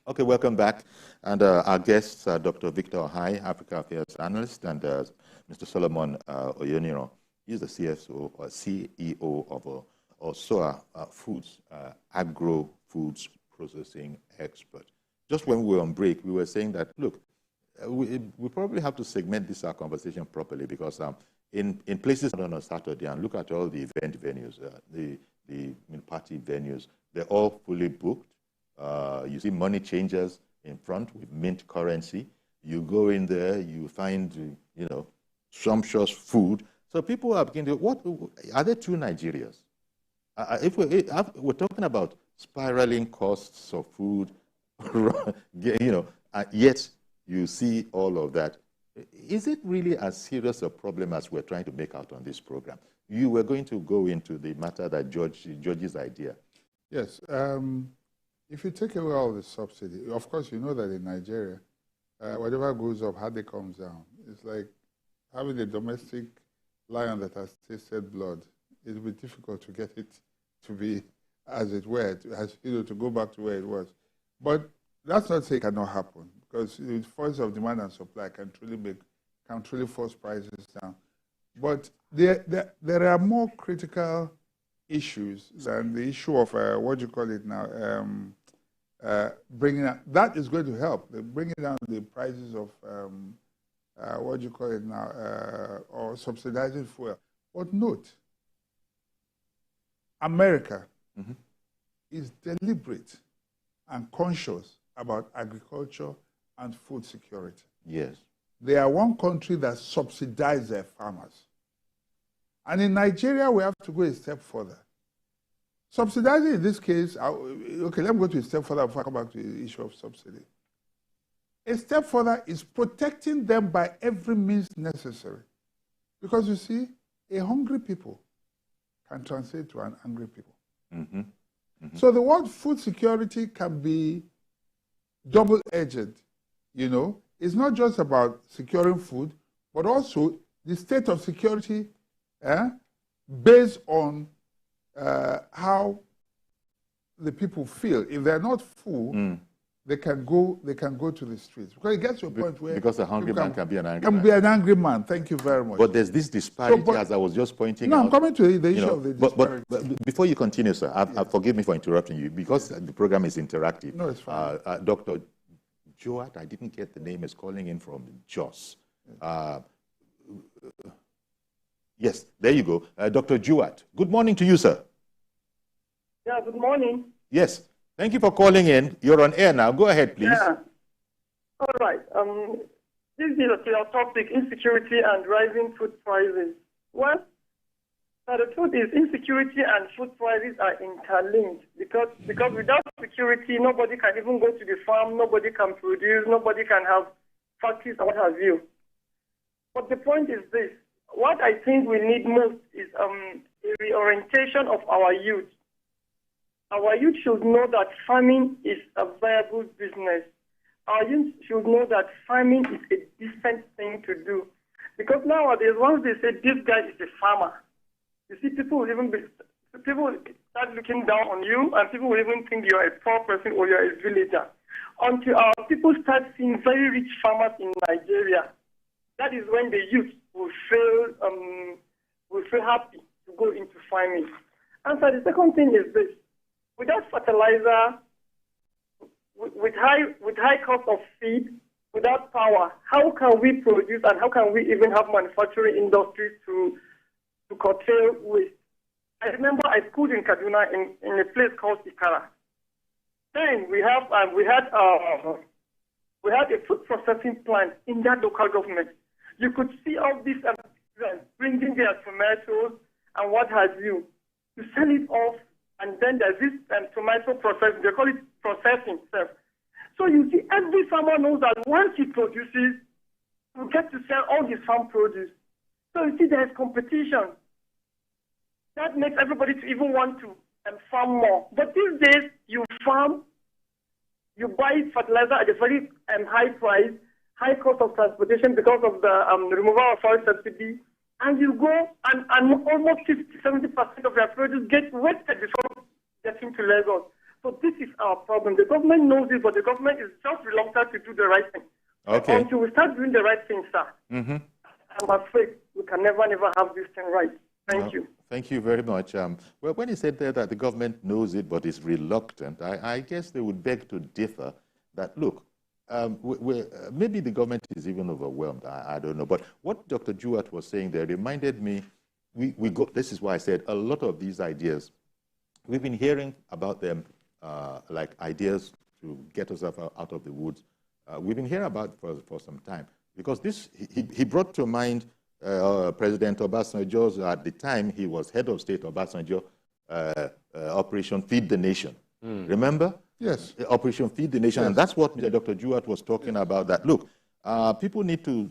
Okay, welcome back. And our guests are Dr. Victor Ohai, Africa Affairs Analyst, and Mr. Solomon Oyoniro. He's the CSO or CEO of SOA Foods, Agro Foods Processing Expert. Just when we were on break, we were saying that, look, we probably have to segment this our conversation properly because in places on a Saturday, and look at all the event venues, the party venues, they're all fully booked. You see money changers in front with mint currency. You go in there, you find, sumptuous food. So people are beginning to, what are there two Nigerias? If we're talking about spiraling costs of food, yet you see all of that. Is it really as serious a problem as we're trying to make out on this program? You were going to go into the matter that George's idea. Yes. If you take away all the subsidy, of course, you know that in Nigeria, whatever goes up hardly comes down. It's like having a domestic lion that has tasted blood. It will be difficult to get it to be as it were, to go back to where it was. But that's not to say it cannot happen, because the force of demand and supply can truly force prices down. But there are more critical issues than the issue of what you call it now, bringing out, that is going to help. Bringing down the prices of what you call it now, or subsidizing fuel. But note, America is deliberate and conscious about agriculture and food security. Yes. They are one country that subsidizes their farmers. And in Nigeria, we have to go a step further. Subsidizing in this case, okay, let me go to a step further before I come back to the issue of subsidy. A step further is protecting them by every means necessary. Because you see, a hungry people can translate to an angry people. So the word food security can be double-edged, It's not just about securing food, but also the state of security based on how the people feel. If they're not full, they can go to the streets. Because it gets to a point where... Because a hungry man can be an angry man. Can be an angry man. Thank you very much. But there's this disparity, as I was just pointing out. No, I'm coming to the issue of the disparity. But before you continue, sir, forgive me for interrupting you, because the program is interactive. No, it's fine. Dr. Joat, I didn't get the name, is calling in from Jos. Yes, there you go. Dr. Joat, good morning to you, sir. Yeah, good morning. Yes, thank you for calling in. You're on air now. Go ahead, please. Yeah. All right. This is your topic, insecurity and rising food prices. Well, the truth is insecurity and food prices are interlinked because without security, nobody can even go to the farm, nobody can produce, nobody can have factories and what have you. But the point is this. What I think we need most is a reorientation of our youth. Our youth should know that farming is a viable business. Our youth should know that farming is a decent thing to do. Because nowadays, once they say this guy is a farmer, you see, people will start looking down on you, and people will even think you're a poor person or you're a villager. Until our people start seeing very rich farmers in Nigeria, that is when the youth will feel happy to go into farming. And so the second thing is this: without fertilizer, with high cost of feed, without power, how can we produce and how can we even have manufacturing industries to curtail waste? I remember I schooled in Kaduna in a place called Ikara. Then we had a food processing plant in that local government. You could see all these bringing their tomatoes and what have you to sell it off, and then there's this tomato processing. They call it processing itself. So you see, every farmer knows that once he produces, he'll get to sell all his farm produce. So you see, there's competition. That makes everybody to even want to farm more. But these days, you farm, you buy fertilizer at a very high price, high cost of transportation because of the removal of oil subsidy, and you go and almost 50-70% of your produce gets wasted before getting to Lagos. So this is our problem. The government knows it, but the government is just reluctant to do the right thing. Okay. Until we start doing the right thing, sir, I'm afraid we can never have this thing right. Thank you. Thank you very much. Well, when you said there that the government knows it but is reluctant, I guess they would beg to differ that, look, maybe the government is even overwhelmed. I don't know. But what Dr. Jewett was saying there reminded me, this is why I said a lot of these ideas, we've been hearing about them like ideas to get us out of the woods. We've been hearing about it for some time. Because this, he brought to mind President Obasanjo's, at the time he was head of state, Obasanjo, Operation Feed the Nation. Remember? Yes. Operation Feed the Nation. Yes. And that's what Dr. Jewett was talking about, that, look, people need to,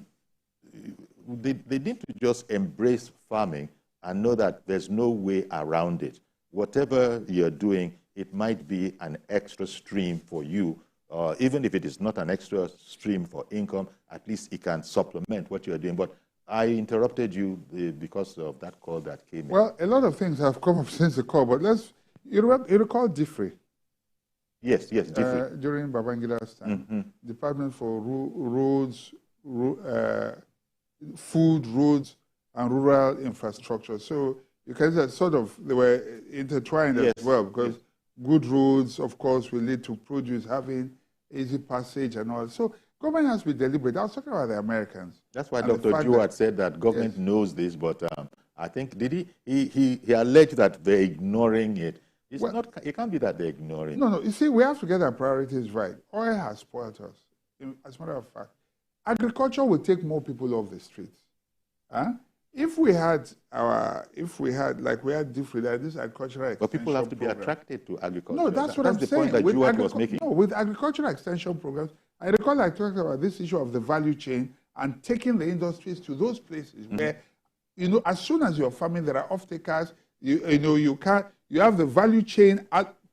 they need to just embrace farming and know that there's no way around it. Whatever you're doing, it might be an extra stream for you. Even if it is not an extra stream for income, at least it can supplement what you're doing. But I interrupted you because of that call that came in. Well, a lot of things have come up since the call, but you recall DIFRI? Yes, DIFRI. During Babangida's time, Department for Roads, Food, Roads, and Rural Infrastructure. So you can say sort of, they were intertwined as well, because good roads, of course, will lead to produce having easy passage and all. So government has to be deliberate. I was talking about the Americans. That's why Dr. Jewett said that government knows this, but I think, did he alleged that they're ignoring it. It's not, it can't be that they're ignoring it. No, you see, we have to get our priorities right. Oil has spoiled us. As a matter of fact, agriculture will take more people off the streets. If we had like we had different this agricultural extension but people have to be program. Attracted to agriculture. No, that's what I'm saying. That's the point that Jewett was making. No, with agricultural extension programs, I recall I talked about this issue of the value chain and taking the industries to those places where, as soon as you're farming, there are off-takers. You have the value chain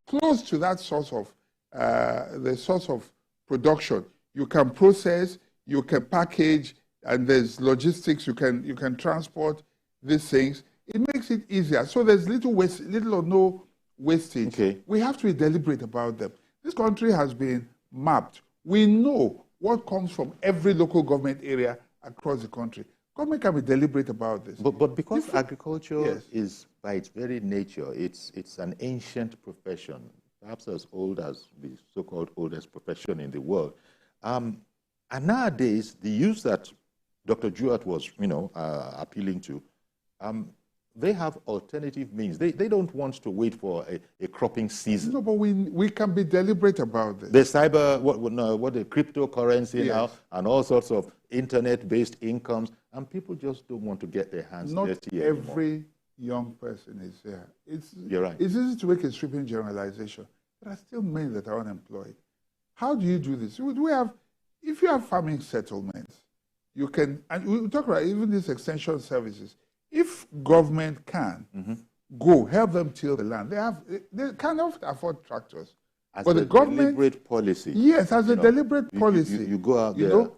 close to that source of the source of production. You can process, you can package, and there's logistics. You can transport these things. It makes it easier. So there's little or no wastage. Okay. We have to be deliberate about them. This country has been mapped. We know what comes from every local government area across the country. Government can be deliberate about this. But because agriculture is, by its very nature, it's an ancient profession, perhaps as old as the so-called oldest profession in the world. And nowadays, the use that Dr. Jewett was, appealing to, they have alternative means. They don't want to wait for a cropping season. No, but we can be deliberate about this. The cyber, what the cryptocurrency now, and all sorts of internet-based incomes, and people just don't want to get their hands dirty anymore. Not every young person is there. You're right. It's easy to make a sweeping generalization. There are still many that are unemployed. How do you do this? If you have farming settlements, you can, and we talk about even these extension services. If government can go help them till the land, they cannot afford tractors. But the government, deliberate policy. Yes, as a deliberate policy. You go out there.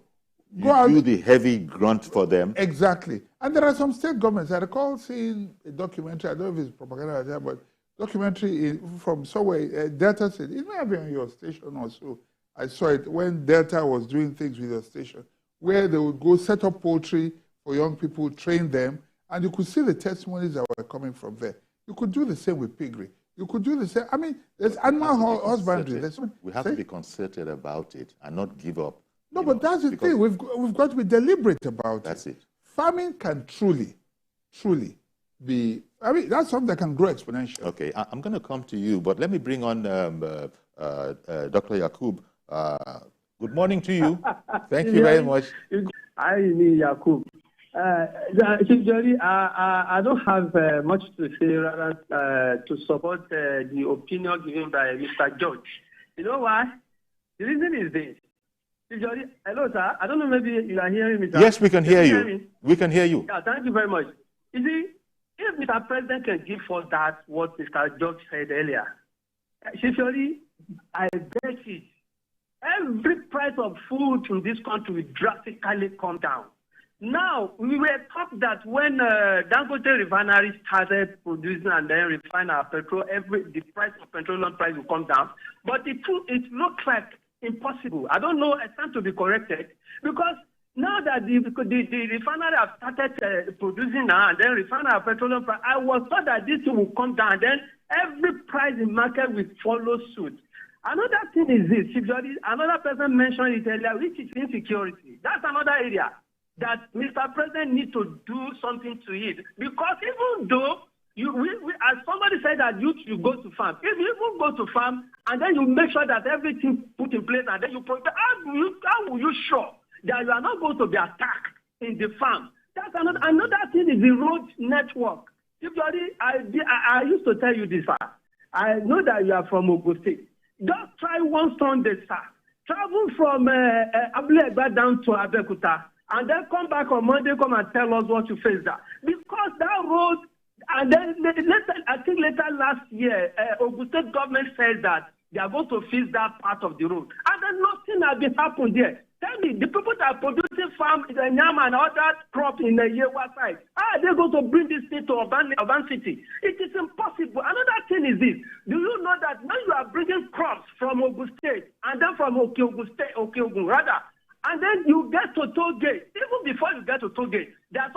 You do the heavy grunt for them. Exactly. And there are some state governments. I recall seeing a documentary, I don't know if it's propaganda, but documentary from somewhere, Delta State. It may have been on your station also. I saw it when Delta was doing things with your station, where they would go set up poultry for young people, train them, and you could see the testimonies that were coming from there. You could do the same with piggery. You could do the same. I mean, there's animal husbandry. We have to be concerted about it and not give up. No, but that's the thing. We've got to be deliberate about it. That's it. Farming can truly be, that's something that can grow exponentially. Okay, I'm going to come to you, but let me bring on Dr. Yakub. Good morning to you. Thank you very much. Hi, Yakub. Usually, I don't have much to say rather to support the opinion given by Mr. George. You know why? The reason is this. Usually, hello, sir. I don't know, maybe you are hearing me, sir. Yes, we can hear you. We can hear you. Yeah, thank you very much. You see, if Mr. President can give us that, what Mr. George said earlier, usually, I bet it. Every price of food in this country will drastically come down. Now, we were taught that when Dangote refinery started producing and then refine our petrol, the price of petroleum price will come down. But it looks like impossible. I don't know, I stand to be corrected, because now that the refinery have started producing now and then refine our petroleum price, I was thought that this thing will come down, then every price in market will follow suit. Another thing is this, another person mentioned it earlier, which is insecurity. That's another area that Mr. President needs to do something to it. Because even though, as somebody said that you go to farm, if you even go to farm and then you make sure that everything put in place and then you protect, how will you sure that you are not going to be attacked in the farm? That's another thing is the road network. I used to tell you this, sir. I know that you are from Ogun State. Just try one Sunday, sir. Travel from Abulegba down to Abeokuta, and then come back on Monday, come and tell us what you face there. Because that road, and then I think later last year, Ogun State government said that they are going to fix that part of the road. And then nothing has been happened there. Tell me, the people that are producing farm in the Nyam and other crop in the Yewa side, how are they going to bring this thing to urban city? It is impossible. Another thing is this. Do you know that when you are bringing crops from Ogun State and then from Okeogun rather, and then you get to toll gate, even before you get to toll gate, there are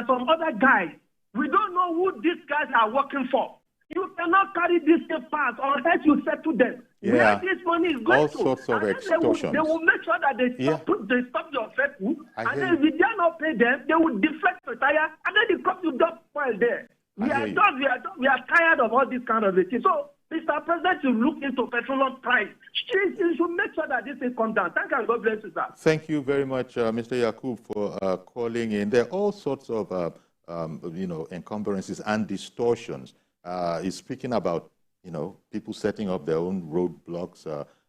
some other guys. We don't know who these guys are working for. You cannot carry this thing past unless you settle them. Yeah. Where this money is going all to. sorts of extortions. They will make sure that they stop your vehicle, and then if they are not pay them, they will deflect the tire, and then the crop will just spoil there. We are tired of all this kind of thing. So, Mr. President, you look into petroleum price. You should make sure that this thing comes down. Thank you, and God bless you, sir. Thank you very much, Mr. Yakub, for calling in. There are all sorts of encumbrances and distortions. He's speaking about, people setting up their own roadblocks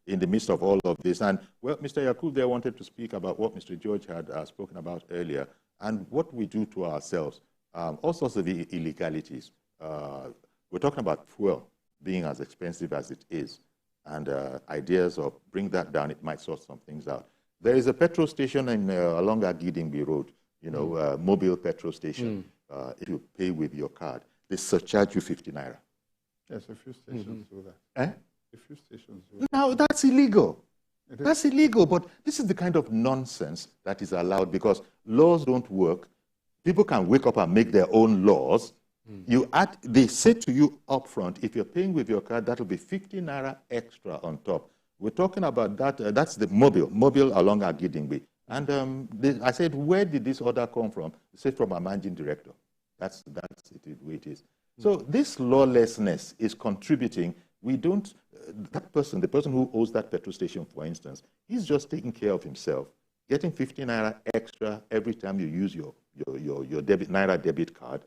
in the midst of all of this. And, well, Mr. Yakub there wanted to speak about what Mr. George had spoken about earlier and what we do to ourselves, all sorts of illegalities. We're talking about fuel being as expensive as it is, and ideas of bring that down, it might sort some things out. There is a petrol station along Agidingbi Road, mobile petrol station. If you pay with your card, they surcharge you 50 naira. Yes, a few stations do that. A few stations do that. Now, that's illegal. That's illegal, but this is the kind of nonsense that is allowed because laws don't work. People can wake up and make their own laws. They say to you up front, if you're paying with your card, that'll be 50 naira extra on top. We're talking about that. That's the mobile along Agidingbi. And I said, where did this order come from? They said, from our managing director. That's the way it is. So this lawlessness is contributing. We don't, the person who owns that petrol station, for instance, he's just taking care of himself, getting 50 naira extra every time you use your Naira debit card.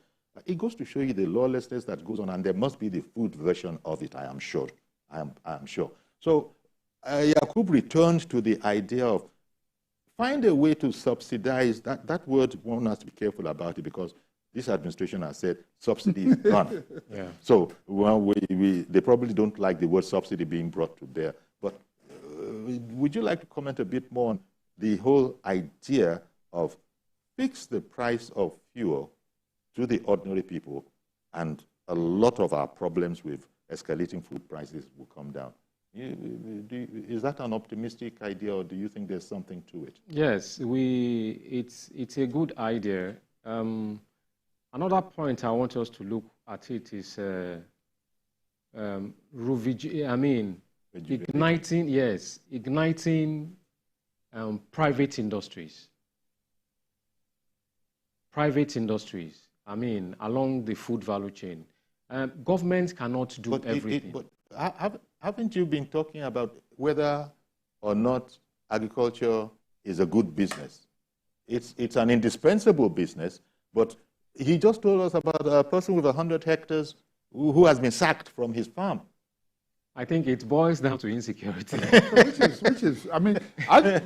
It goes to show you the lawlessness that goes on, and there must be the food version of it, I am sure. I am sure. So Yakub returned to the idea of find a way to subsidize. That word, one has to be careful about it because this administration has said subsidy is gone. So they probably don't like the word subsidy being brought to bear. But would you like to comment a bit more on the whole idea of fix the price of fuel to the ordinary people, and a lot of our problems with escalating food prices will come down? Is that an optimistic idea, or do you think there's something to it? Yes, it's a good idea. Another point I want us to look at it is igniting private industries. Private industries, along the food value chain. Government cannot do everything. But haven't you been talking about whether or not agriculture is a good business? It's an indispensable business, but he just told us about a person with 100 hectares who has been sacked from his farm. I think it boils down to insecurity.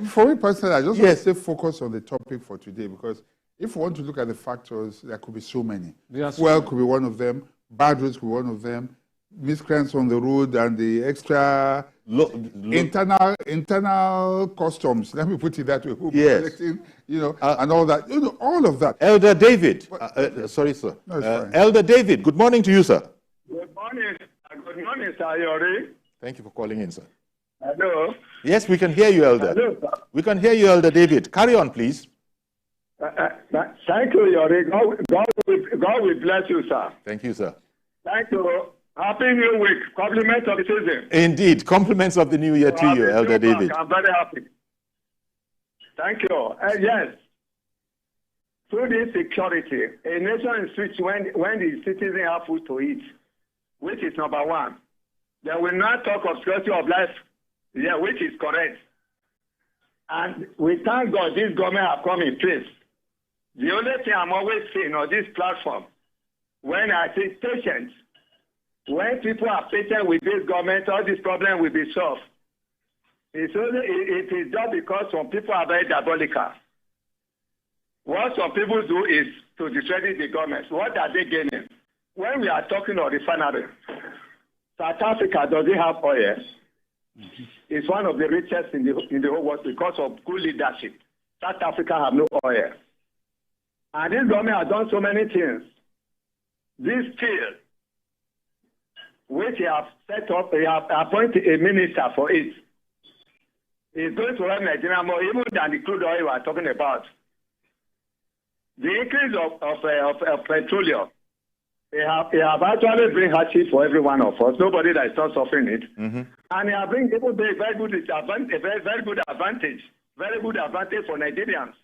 For me personally, I just want to stay focused on the topic for today, because if we want to look at the factors, there could be so many. Fuel could be one of them, bad roads could be one of them, miscreants on the road and the extra internal customs. Let me put it that way. Yes. Collecting, and all that. All of that. Elder David, sorry, sir. No, it's fine. Elder David, good morning to you, sir. Good morning. Good morning, sir. Yori. Thank you for calling in, sir. Hello. Yes, we can hear you, Elder. Hello, sir. We can hear you, Elder David. Carry on, please. Thank you, Yori. God will bless you, sir. Thank you, sir. Thank you. Happy New Week. Compliments of the season. Indeed. Compliments of the new year to you, Elder David. I'm very happy. Thank you. Yes. Through this security, a nation is switched when the citizens have food to eat, which is number one. They will not talk of security of life, which is correct. And we thank God this government have come in place. The only thing I'm always saying on this platform, when I say patience, when people are patient with this government, all this problem will be solved. It is just because some people are very diabolical. What some people do is to discredit the government. What are they gaining? When we are talking of refinery, South Africa, does it have oil? It's one of the richest in the whole world because of good leadership. South Africa have no oil. And this government has done so many things. This field, which they have set up, they have appointed a minister for it, is going to run Nigeria more even than the crude oil we are talking about. The increase of petroleum, they have actually bring hardship for every one of us. Nobody that is not suffering it. Mm-hmm. And they have bring people very good advantage for Nigerians.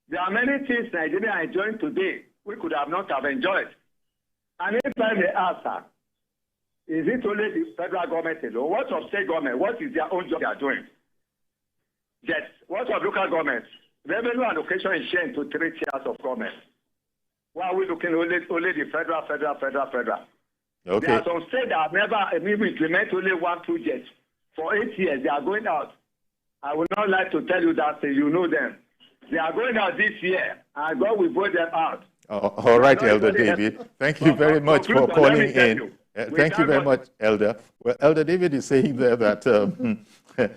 There are many things Nigeria are enjoying today we could have not have enjoyed. And if I may ask, is it only the federal government alone? What of state government? What is their own job they are doing? Yes. What of local governments? Revenue allocation is shared into 3 tiers of government. Why are we looking only the federal? Okay. There are some states that have never even implemented only one project. For 8 years, they are going out. I would not like to tell you that, you know them. They are going out this year, and God will vote them out. All right, Elder David. Thank you very much for calling in. Thank you very much, Elder. Well, Elder David is saying there that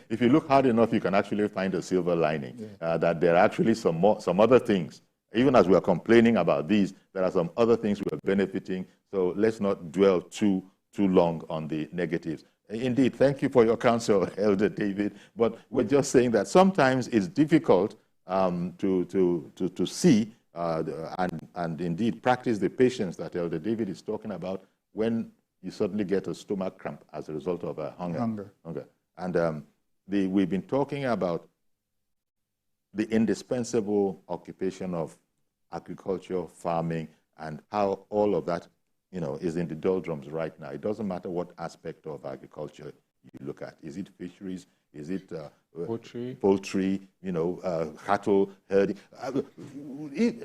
if you look hard enough, you can actually find a silver lining. That there are actually some other things. Even as we are complaining about these, there are some other things we are benefiting. So let's not dwell too long on the negatives. Indeed, thank you for your counsel, Elder David. But we're just saying that sometimes it's difficult to see and indeed practice the patience that Elder David is talking about when you suddenly get a stomach cramp as a result of hunger. And we've been talking about the indispensable occupation of agriculture, farming, and how all of that, is in the doldrums right now. It doesn't matter what aspect of agriculture you look at. Is it fisheries? Is it poultry? Cattle herding?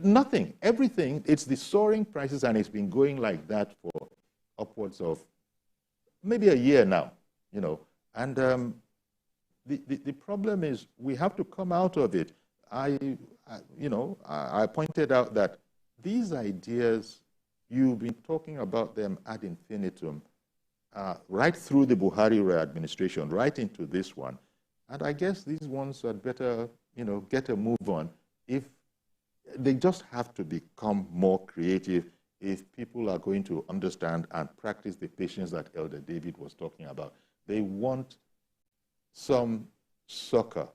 Nothing. Everything. It's the soaring prices, and it's been going like that for upwards of maybe a year now. And the problem is we have to come out of it. I pointed out that these ideas, you've been talking about them ad infinitum, right through the Buhari administration, right into this one. And I guess these ones had better, get a move on. If they just have to become more creative if people are going to understand and practice the patience that Elder David was talking about. They want some succor.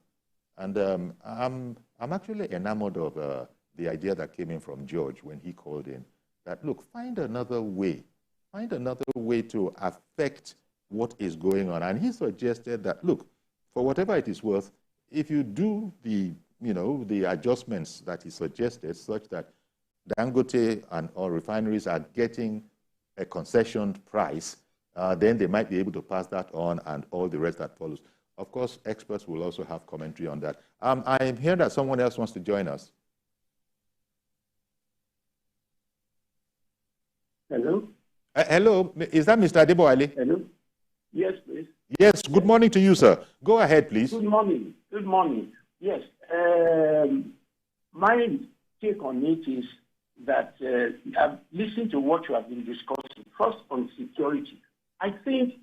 And I'm actually enamored of the idea that came in from George when he called in, that, look, find another way to affect what is going on. And he suggested that, look, for whatever it is worth, if you do the adjustments that he suggested, such that Dangote and all refineries are getting a concessioned price, then they might be able to pass that on and all the rest that follows. Of course, experts will also have commentary on that. I'm hearing that someone else wants to join us. Hello? Hello, is that Mr. Adeboale? Hello? Yes, please. Yes, good morning to you, sir. Go ahead, please. Good morning. Good morning. Yes. My take on it is that I've listened to what you have been discussing. First, on security. I think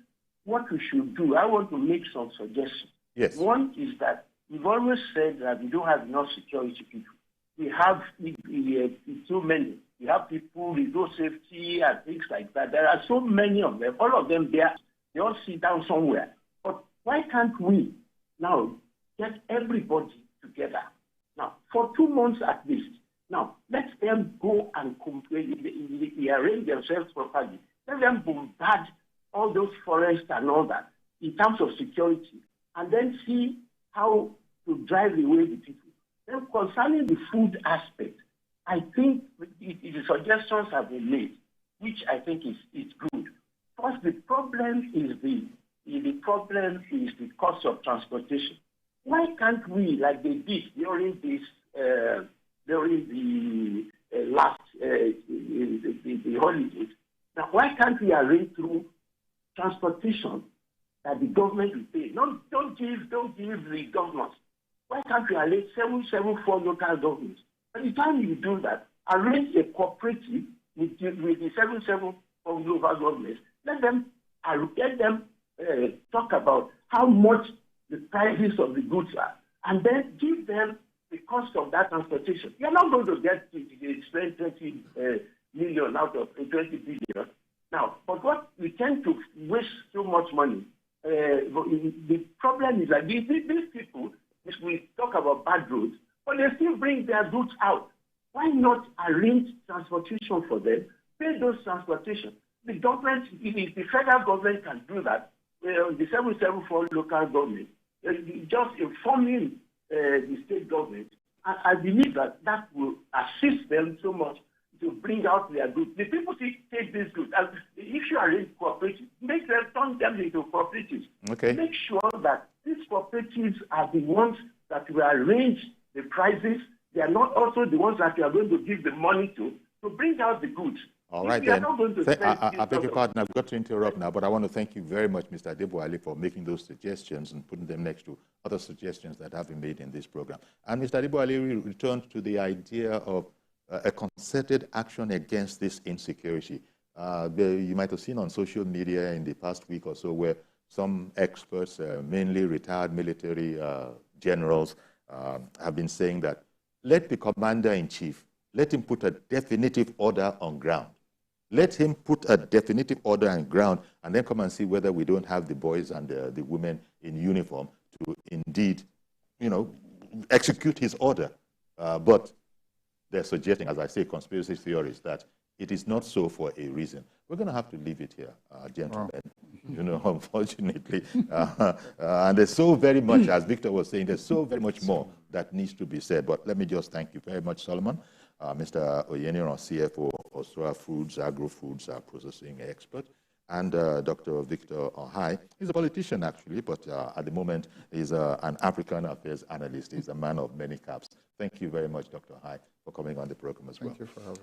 what we should do, I want to make some suggestions. Yes. One is that we've always said that we don't have enough security people. We have too many. We have people with no safety and things like that. There are so many of them. All of them there, they all sit down somewhere. But why can't we now get everybody together? Now, for 2 months at least. Now, let them go and arrange themselves properly. Let them bombard all those forests and all that in terms of security, and then see how to drive away the people. Then concerning the food aspect, I think the suggestions have been made, which I think is good. First, the problem is the cost of transportation. Why can't we, like they did during this during the last the holidays? Now, why can't we arrange through transportation that the government will pay? Don't give the government. Why can't we arrange 774 local governments? By the time you do that, arrange a cooperative with the 774 local governments. Let them talk about how much the prices of the goods are, and then give them the cost of that transportation. You're not going to get to spend 20 million out of 20 billion. Now, but what we tend to waste so much money, the problem is that these people, if we talk about bad roads, but they still bring their goods out. Why not arrange transportation for them, pay those transportation? The government, if the federal government can do that, the 774 local government, just informing the state government, I believe that will assist them so much to bring out their goods. The people take these goods. And if you arrange cooperatives, turn them into cooperatives. Okay. Make sure that these cooperatives are the ones that will arrange the prices. They are not also the ones that you are going to give the money to bring out the goods. All right, then. I beg your pardon, I've got to interrupt now, but I want to thank you very much, Mr. Adeboale, for making those suggestions and putting them next to other suggestions that have been made in this program. And Mr. Adeboale returned to the idea of a concerted action against this insecurity. You might have seen on social media in the past week or so where some experts, mainly retired military generals, have been saying that let the commander-in-chief, let him put a definitive order on ground. Let him put a definitive order on ground and then come and see whether we don't have the boys and the women in uniform to indeed, execute his order. But they're suggesting, as I say, conspiracy theories, that it is not so for a reason. We're going to have to leave it here, gentlemen, unfortunately. And there's so very much, as Victor was saying, there's so very much more that needs to be said. But let me just thank you very much, Solomon. Mr. Oyeniro, CFO, Ostra Foods, Agro-Foods Processing Expert, and Dr. Victor Ohai. He's a politician, actually, but at the moment, he's an African affairs analyst. He's a man of many caps. Thank you very much, Dr. Ohai, for coming on the program as well. Thank you for having me.